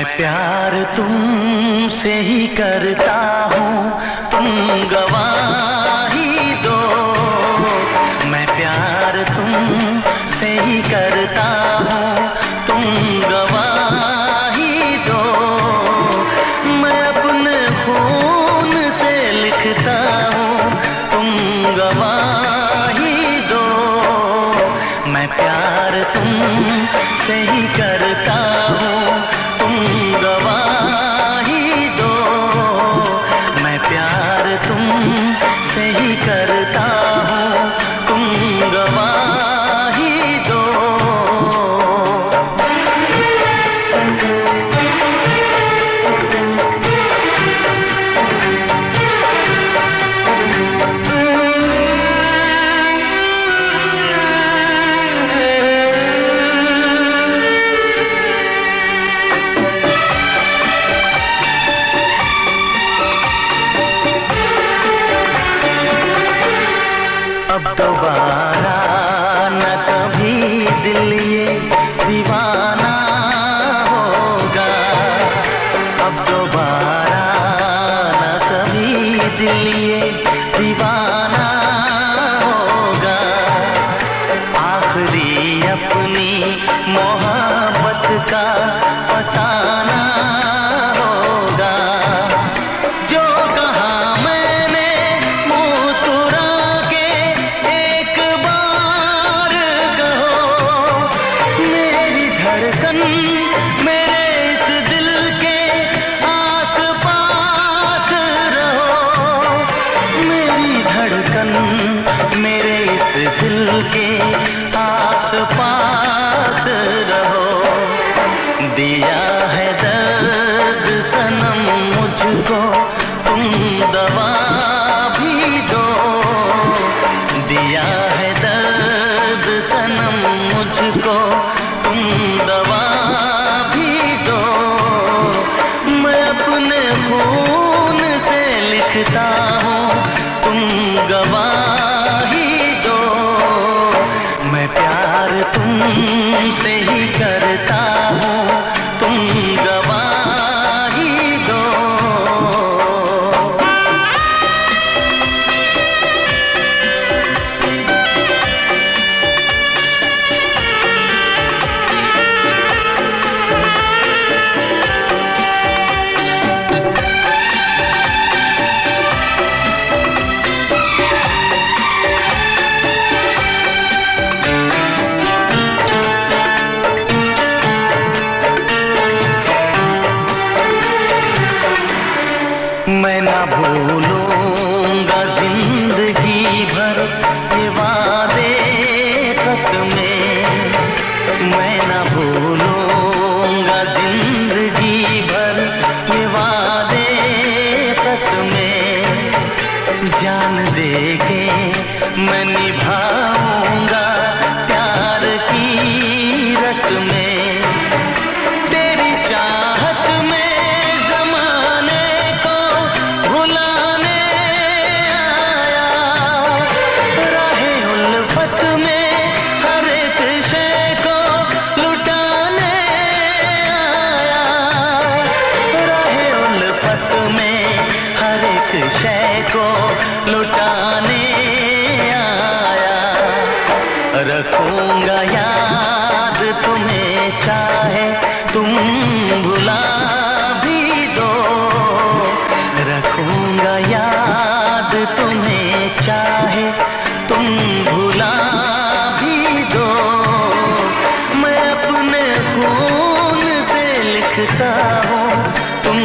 मैं प्यार तुमसे ही करता हूँ, तुम गवाही दो। मैं प्यार तुमसे ही करता हूँ, तुम गवाही दो। मैं अपने खून से लिखता हूँ, तुम गवाही दो। मैं प्यार तुमसे ही करता हूँ, तुम गवाही दो। मैं प्यार तुमसे ही करता हूँ, तुम गवाही दो। अब दोबारा न कभी दिल ये दीवाना होगा। अब दोबारा न कभी दिल ये दीवाना होगा। आखिरी अपनी मोहब्बत का फसाना होगा। जो कहा मैंने मुस्कुरा के एक बार कहो, मेरी धड़कन मेरे इस दिल के आस पास रहो। मेरी धड़कन मेरे इस दिल के आस पास रहो। दिया है दर्द सनम मुझको, तुम दवा भी दो। दिया है दर्द सनम मुझको, तुम दवा भी दो। मैं अपने खून से लिखता हूँ, तुम गवाही दो। मैं प्यार तुमसे ही करता हूँ, तुम गवाही दो। मैं ना भूलूंगा जिंदगी भर ये वादे कसमें। मैं ना भूलूंगा जिंदगी भर ये वादे कसमें। जान दे के मैं निभाऊंगा प्यार की रस्में। तेरी चाहत में शय को लुटाने आया। रखूंगा याद तुम्हें चाहे तुम भुला भी दो। रखूंगा याद तुम्हें चाहे तुम भुला भी दो। मैं अपने खून से लिखता हूँ, तुम